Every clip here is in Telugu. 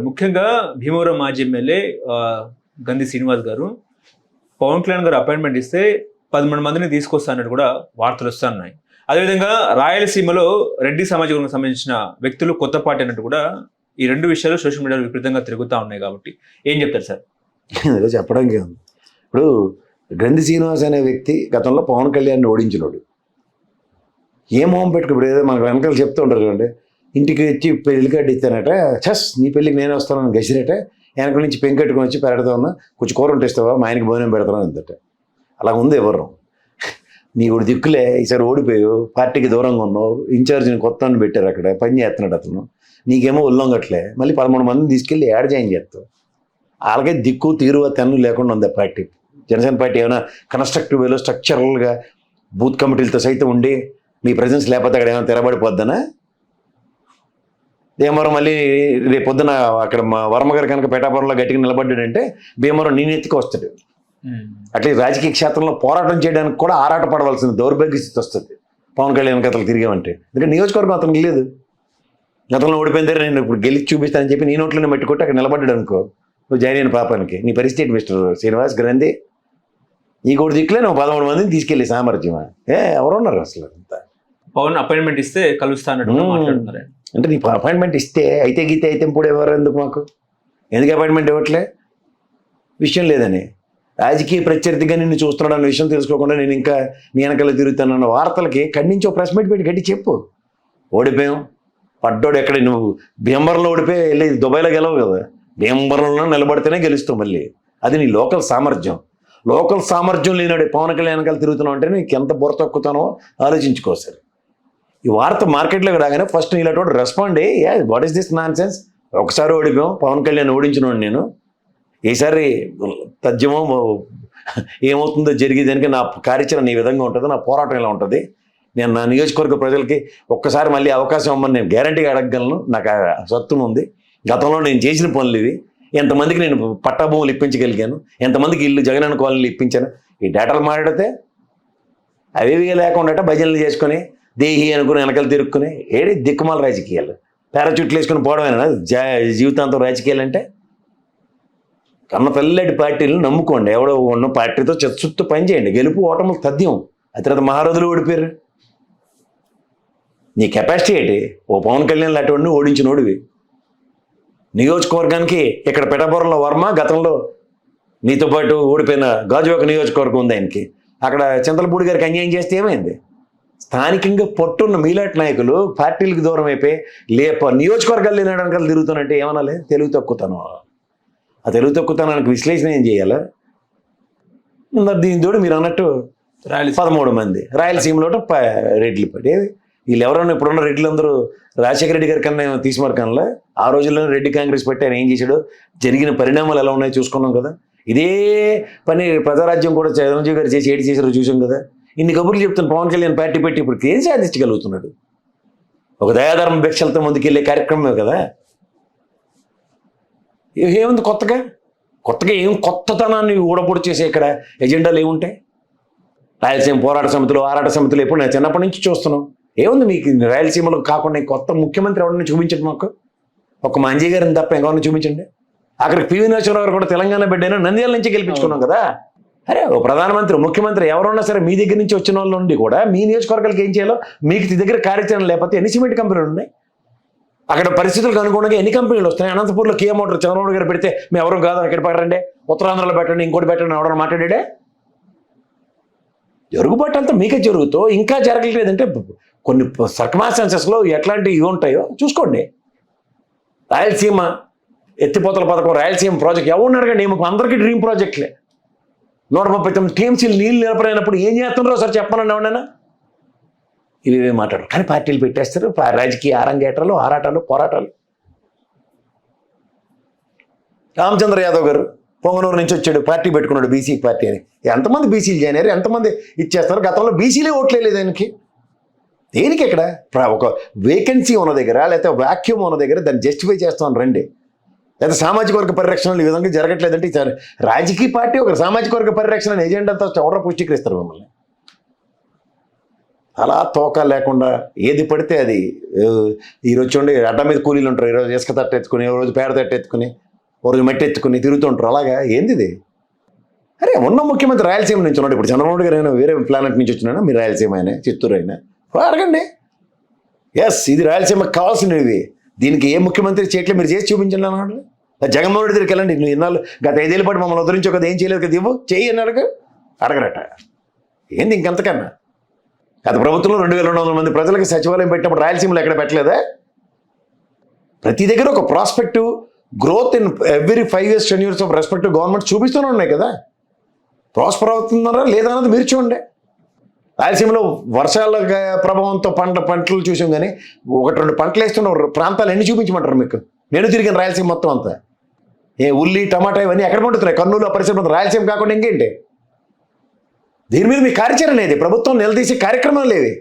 ముఖ్యంగా భీమవరం మాజీ ఎమ్మెల్యే గంధి శ్రీనివాస్ గారు పవన్ కళ్యాణ్ గారు అపాయింట్మెంట్ ఇస్తే 13 మందిని తీసుకొస్తానని కూడా వార్తలు వస్తున్నాయి. అదేవిధంగా రాయలసీమలో రెడ్డి సమాజం సంబంధించిన వ్యక్తులు కొత్త పార్టీ అన్నట్టు కూడా ఈ రెండు విషయాలు సోషల్ మీడియాలో విపరీతంగా తిరుగుతూ ఉన్నాయి. కాబట్టి ఏం చెప్తారు సార్? చెప్పడానికి ఉంది. ఇప్పుడు గంధి శ్రీనివాస్ అనే వ్యక్తి గతంలో పవన్ కళ్యాణ్ని ఓడించినోడు. ఏ మొహం పెట్టుకు ఇప్పుడు ఏదో మనకు వెనకాల చెప్తూ ఉంటారు చూడండి, ఇంటికి వచ్చి పెళ్లి కార్డు ఇస్తానట, చస్ నీ పెళ్ళికి నేనే వస్తానని గసిరట, వెనక నుంచి పెంకెట్టుకుని వచ్చి పెడతా ఉన్నా, కొంచెం కూర ఉంటేస్తావా, మా ఆయనకి భోజనం పెడతాను అంతట. అలా ఉంది ఎవరు. నీకు దిక్కులే, ఈసారి ఓడిపోయావు, పార్టీకి దూరంగా ఉన్నావు, ఇన్ఛార్జిని కొత్త పెట్టారు, అక్కడ పని చేస్తున్నాడు అతను, నీకేమో ఉల్లంగట్లే, మళ్ళీ 13 మందిని తీసుకెళ్ళి యాడ్ జాయిన్ చేస్తావు. వాళ్ళకే దిక్కు తీరువ తెన్ను లేకుండా ఉంది ఆ పార్టీ. జనసేన పార్టీ ఏమైనా కన్స్ట్రక్టివ్ వేలో స్ట్రక్చరల్గా బూత్ కమిటీలతో సైతం ఉండి మీ ప్రజెన్స్ లేకపోతే అక్కడ ఏమైనా తెరబడిపోద్దనా? భీమవరం మళ్ళీ రేపు పొద్దున అక్కడ మా వర్మగారు కనుక పేటాపురంలో గట్టిగా నిలబడ్డాడంటే భీమవరం నీ నెత్తికి వస్తాడు. అట్లే రాజకీయ క్షేత్రంలో పోరాటం చేయడానికి కూడా ఆరాట పడవలసిన దౌర్భాగ్య స్థితి వస్తుంది పవన్ కళ్యాణ్ కథలు తిరిగామంటే. ఎందుకంటే నియోజకవర్గం అతనికి లేదు, గతంలో ఓడిపోయిన దగ్గర నేను ఇప్పుడు గెలిచి చూపిస్తానని చెప్పి నీ నోట్లోనే పెట్టుకుంటే అక్కడ నిలబడ్డాడు అనుకో, నువ్వు జాయిన్ అయిన పాపానికి నీ పరిస్థితి మిస్టర్ శ్రీనివాస్ గ్రంథి. ఈ కూడా దిక్కులే నువ్వు 13 మందిని తీసుకెళ్ళి సామర్థ్యమా? ఎవరున్నారు అసలు అంతా? పవన్ అపాయింట్మెంట్ ఇస్తే కలుస్తానట్టు మాట్లాడుతున్నారు. అంటే నీ అపాయింట్మెంట్ ఇస్తే అయితే గీతే అయితే ఇప్పుడు ఎవరు ఎందుకు మాకు ఎందుకు అపాయింట్మెంట్ ఇవ్వట్లే? విషయం లేదని రాజకీయ ప్రత్యర్థిగా నిన్ను చూస్తున్నాడు అన్న విషయం తెలుసుకోకుండా నేను ఇంకా నీ వెనకాల తిరుగుతానన్న వార్తలకి కన్నించి ఒక ప్రెస్ మీట్ పెట్టి గట్టి చెప్పు. ఓడిపోయాం, పడ్డోడు ఎక్కడ, నువ్వు భీమవరంలో ఓడిపోయి వెళ్ళి దుబాయ్లో గెలవు కదా, భీమవరంలో నిలబడితేనే గెలుస్తావు. మళ్ళీ అది నీ లోకల్ సామర్థ్యం. లోకల్ సామర్థ్యం లేనాడు పవన్ కళ్యాణ్ వెనకాల తిరుగుతున్నావు అంటే నీకు ఎంత బుర్ర తొక్కుతానో ఆలోచించుకోసారి. ఈ వార్త మార్కెట్లోకి రాగానే ఫస్ట్ ఇలాంటి రెస్పాండ్ అయ్యి what is this non sense, ఒకసారి ఓడిపోయాం, పవన్ కళ్యాణ్ ఓడించినోడు నేను, ఈసారి తథ్యమో ఏమవుతుందో జరిగేదానికి నా కార్యాచరణ ఈ విధంగా ఉంటుంది, నా పోరాటం ఇలా ఉంటుంది, నేను నా నియోజకవర్గ ప్రజలకి ఒక్కసారి మళ్ళీ అవకాశం ఇవ్వమని నేను గ్యారంటీగా అడగగలను, నాకు సత్తును ఉంది, గతంలో నేను చేసిన పనులు ఇవి, ఎంతమందికి నేను పట్టాభూములు ఇప్పించగలిగాను, ఎంతమందికి ఇల్లు జగనన్న కాలనీలు ఇప్పించాను. ఈ డేటాలు మాట్లాడితే అవేవిగా లేకుండా భజనలు చేసుకొని దేహి అనుకుని వెనకాల తిరుక్కుని ఏడి దిక్కుమాల రాజకీయాలు, పారాచూట్లు వేసుకుని పోవడమేనా జీవితాంతం రాజకీయాలు అంటే? కన్న తెల్లటి పార్టీలను నమ్ముకోండి, ఎవడో ఉన్న పార్టీతో చచ్చుత్తు పని చేయండి, గెలుపు ఓటములు తథ్యం. ఆ తర్వాత మహారథులు ఓడిపోయారు. నీ కెపాసిటీ ఏంటి? ఓ పవన్ కళ్యాణ్ లాంటి ఓడించినోడివి. నియోజకవర్గానికి ఇక్కడ పిఠాపురంలో వర్మ, గతంలో నీతో పాటు ఓడిపోయిన గాజువాక నియోజకవర్గం ఉంది ఆయనకి, అక్కడ చింతలపూడి గారికి అన్యాయం చేస్తే ఏమైంది? స్థానికంగా పట్టున్న మీలాంటి నాయకులు పార్టీలకు దూరం అయిపోయి నియోజకవర్గాలు లేనడానికి తిరుగుతానంటే ఏమనాలి? తెలుగు తక్కుతాను. ఆ తెలుగు తక్కుతానానికి విశ్లేషణ ఏం చేయాలా? దీనితోడు మీరు అన్నట్టు 13 మంది రాయలసీమలో రెడ్లు పడి, వీళ్ళు ఎవరన్నా ఇప్పుడున్న రెడ్లు అందరూ రాజశేఖర రెడ్డి గారి కన్నా తీసుమారు కన్నా ఆ రోజుల్లో రెడ్డి కాంగ్రెస్ పెట్టి ఆయన ఏం చేశాడు, జరిగిన పరిణామాలు ఎలా ఉన్నాయో చూసుకున్నాం కదా. ఇదే పని ప్రజారాజ్యం కూడా చిరంజీవి గారు చేసి ఏడు చేశారో చూసాం కదా. ఇన్ని కబుర్లు చెప్తాను పవన్ కళ్యాణ్ పార్టీ పెట్టి ఇప్పుడు ఏం సాధించగలుగుతున్నాడు? ఒక దయాధర్మ భిక్షలతో ముందుకెళ్ళే కార్యక్రమమే కదా. ఏముంది కొత్తగా ఏం కొత్తతనాన్ని ఊడపొడి చేసే ఇక్కడ ఎజెండాలు ఏముంటాయి? రాయలసీమ పోరాట సమితులు, ఆరాట సమితులు ఎప్పుడు నేను చిన్నప్పటి నుంచి చూస్తున్నాం. ఏముంది మీకు రాయలసీమలో కాకుండా కొత్త ముఖ్యమంత్రి ఎవరిని చూపించండి మాకు, ఒక మంజీ గారిని తప్ప ఎవరిని చూపించండి. అక్కడికి పివి నరసింహరావు గారు కూడా తెలంగాణ బిడ్డైనా నంద్యాల నుంచి గెలిపించుకున్నాం కదా. అరే ఓ ప్రధానమంత్రి, ముఖ్యమంత్రి ఎవరున్నా సరే మీ దగ్గర నుంచి వచ్చిన వాళ్ళ నుండి కూడా మీ నియోజకవర్గాలకు ఏం చేయాలో మీకు దగ్గర కార్యాచరణ లేకపోతే ఎన్ని సిమెంట్ కంపెనీలు ఉన్నాయి? అక్కడ పరిస్థితులకు అనుగుణంగా ఎన్ని కంపెనీలు వస్తున్నాయి? అనంతపూర్లో కియా మోటార్ చంద్రబాబు గారు పెడితే మేము ఎవరు కాదు ఇక్కడ పెట్టండి, ఉత్తరాంధ్రలో పెట్టండి, ఇంకోటి పెట్టండి ఎవడన్నా మాట్లాడాడే? జరుగుబాటు అంతా మీకే జరుగుతూ ఇంకా జరగలేదంటే కొన్ని సర్కమాస్టాన్సెస్లో ఎట్లాంటివి ఇవి ఉంటాయో చూసుకోండి. రాయలసీమ ఎత్తిపోతల పథకం, రాయలసీమ ప్రాజెక్ట్ ఎవరు అడగండి, మాకు అందరికీ డ్రీమ్ ప్రాజెక్టులే. 139 టీఎంసీలు నీళ్ళు నిలబడినప్పుడు ఏం చేస్తున్నారో సార్ చెప్పమని ఎవడైనా? ఇవే మాట్లాడరు, కానీ పార్టీలు పెట్టేస్తారు, రాజకీయ ఆరంగేటలు, ఆరాటాలు, పోరాటాలు. రామచంద్ర యాదవ్ గారు పొంగనూరు నుంచి వచ్చాడు, పార్టీ పెట్టుకున్నాడు, బీసీ పార్టీ అని. ఎంతమంది బీసీలు జాయిన్ అయ్యారు, ఎంతమంది ఇచ్చేస్తారు? గతంలో బీసీలే ఓట్లేదు ఆయనకి. దేనికి? ఇక్కడ ఒక వేకెన్సీ ఉన్న దగ్గర లేకపోతే వ్యాక్యూమ్ ఉన్న దగ్గర దాన్ని జస్టిఫై చేస్తామని రండి. లేదా సామాజిక వర్గ పరిరక్షణలు ఈ విధంగా జరగట్లేదంటే రాజకీయ పార్టీ ఒక సామాజిక వర్గ పరిరక్షణ ఎజెండాతో ఎవరో పుష్టీకరిస్తారు మిమ్మల్ని. అలా తోక లేకుండా ఏది పడితే అది ఈరోజు చూడండి అడ్డ మీద కూలీలు ఉంటారు, ఈరోజు ఇసుక తట్ట ఎత్తుకుని, ఓ రోజు పేడ తట్ట ఎత్తుకుని, ఓ రోజు మట్టి ఎత్తుకుని తిరుగుతుంటారు. అలాగా ఏంది ఇది? అరే ఉన్న ముఖ్యమంత్రి రాయలసీమ నుంచి ఉన్నాడు. ఇప్పుడు చంద్రబాబు గారు అయినా వేరే ప్లానెట్ నుంచి వచ్చినా, మీరు రాయలసీమ అయినా చిత్తూరు అయినా అడగండి. ఎస్, ఇది రాయలసీమకు కావాల్సినవి. దీనికి ఏ ముఖ్యమంత్రి చేయట్లే, మీరు చేసి చూపించండి అన్నాడు. జగన్మోహన్ రెడ్డి దగ్గరికి వెళ్ళండి. నువ్వు ఇన్నాళ్ళు గత 5 ఏళ్ళ పాటు మమ్మల్ని ఉద్ధరించో కదా, ఏం చేయలేదు కదా, ఇవ్వు చెయ్యి అని అడగరట. ఏంది ఇంకంతకన్నా? గత ప్రభుత్వంలో 2200 మంది ప్రజలకు సచివాలయం పెట్టినప్పుడు రాయలసీమలో ఎక్కడ పెట్టలేదా? ప్రతి దగ్గర ఒక prospective growth in every 5 years 10 years of respective government చూపిస్తూనే ఉన్నాయి కదా. ప్రాస్పర్ అవుతున్నారా లేదా అన్నది మీరు చూడండి. రాయలసీమలో వర్షాల ప్రభావంతో పంటలు చూసాం, కానీ 1-2 పంటలు వేస్తున్న ప్రాంతాలు ఎన్ని చూపించమంటారు మీకు? నేను తిరిగిన రాయలసీమ మొత్తం అంతా. ఉల్లి టమాటా ఇవన్నీ ఎక్కడ పండుతున్నాయి? కర్నూలు ఆ పరిసర రాయలసీమ కాకుండా ఇంకేంటి? దీని మీద మీ కార్యాచరణ లేదు, ప్రభుత్వం నిలదీసే కార్యక్రమం లేవి.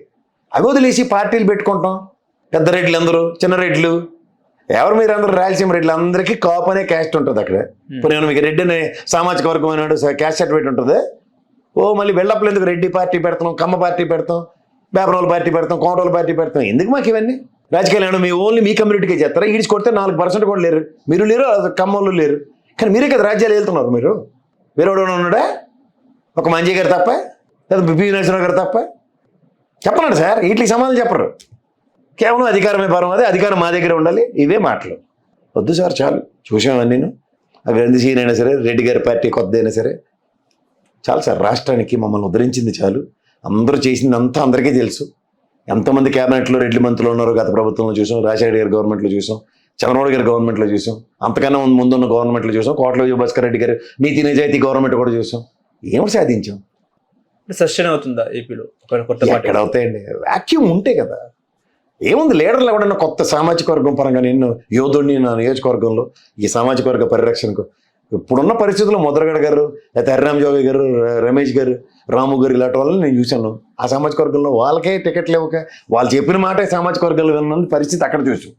అవి వదిలేసి పార్టీలు పెట్టుకుంటాం. పెద్ద రెడ్లు అందరూ, చిన్న రెడ్లు, ఎవరు మీరు అందరూ రాయలసీమ రెడ్లు అందరికీ కాపు అనే క్యాస్ట్ ఉంటుంది అక్కడ. ఇప్పుడు నేను మీకు రెడ్డి అనే సామాజిక వర్గం అయినాడు క్యాస్ట్ సర్టిఫికేట్ ఉంటుంది. మళ్ళీ వెళ్ళప్పుడు ఎందుకు రెడ్డి పార్టీ పెడతాం, కమ్మ పార్టీ పెడతాం, బేపరోళ్ళ పార్టీ పెడతాం, కోటోళ్ళ పార్టీ పెడతాం? ఎందుకు మాకు ఇవన్నీ? రాజకీయాలు మీ ఓన్లీ మీ కమ్యూనిటీకే చేస్తారా? ఈడ్చి కొడితే 4% కూడా లేరు, మీరు లేరు, కమ్మోళ్ళు లేరు. కానీ మీరే కదా రాజ్యాలు వెళ్తున్నారు. మీరు వేరేవాడు ఉన్నాడా? ఒక మంజీ గారు తప్ప, లేదా బిపి నరసింహరావు గారు తప్ప చెప్పనండి సార్. వీటికి సమాధానం చెప్పరు. కేవలం అధికారమే పరం, అదే అధికారం మా దగ్గర ఉండాలి, ఇవే మాటలు. వద్దు సార్, చాలు. చూసామని నేను గాంధీ సీన్ అయినా సరే, రెడ్డి గారి పార్టీ కొత్త అయినా సరే చాలు సార్. రాష్ట్రానికి మమ్మల్ని ఉద్ధరించింది చాలు. అందరూ చేసింది అంతా అందరికీ తెలుసు. ఎంతమంది క్యాబినెట్లో రెడ్డి మంత్రులు ఉన్నారో గత ప్రభుత్వంలో చూసాం, రాజశేఖర గారి గవర్నమెంట్లో చూసాం, చంద్రబాబు గారి గవర్నమెంట్లో చూసాం, అంతకన్నా ముందున్న గవర్నమెంట్లో చూసాం, కోట్ల విజయభాస్కర్ రెడ్డి గారు నీతి నిజాయితీ గవర్నమెంట్ కూడా చూసాం. ఏమిటి సాధించాం? సస్టైన్ అవుతుందా ఏపీలో కొత్త పార్టీ? ఎక్కడ అవుతాయండి? వాక్యూమ్ ఉంటే కదా. ఏముంది, లీడర్లు ఎవడన్నా కొత్త సామాజిక వర్గం పరంగా నేను యోధుడిని నా నియోజకవర్గంలో ఈ సామాజిక వర్గ పరిరక్షణకు ఇప్పుడున్న పరిస్థితుల్లో ముద్రగడ గారు, లేకపోతే హరిరామ్ జోగి గారు, రమేష్ గారు, రాము గారు, ఇలాంటి వాళ్ళని నేను చూశాను. ఆ సామాజిక వర్గంలో వాళ్ళకే టికెట్లు ఇవ్వక వాళ్ళు చెప్పిన మాటే సామాజిక వర్గాలు విన్న పరిస్థితి అక్కడ చూసాం.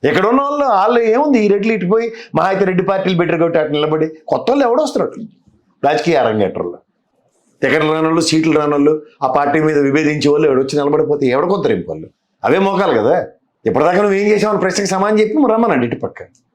ఎక్కడ ఉన్న వాళ్ళు ఏముంది, ఈ రెడ్లు ఇటుపోయి మా అయితే రెడ్డి పార్టీలు బెటర్ కాబట్టి అటు నిలబడి కొత్త వాళ్ళు ఎవడొస్తారు రాజకీయ అరంగేటర్లో? టికెట్లు రానోళ్ళు, సీట్లు రానోళ్ళు, ఆ పార్టీ మీద విభేదించే వాళ్ళు ఎవడొచ్చి నిలబడిపోతే ఎవడకొద్దరు వాళ్ళు? అవే మోకాలు కదా. ఇప్పటిదాకా నువ్వు ఏం చేసావు అని ప్రశ్నకి సమాధానం చెప్పి రమ్మనండి ఇటు పక్క.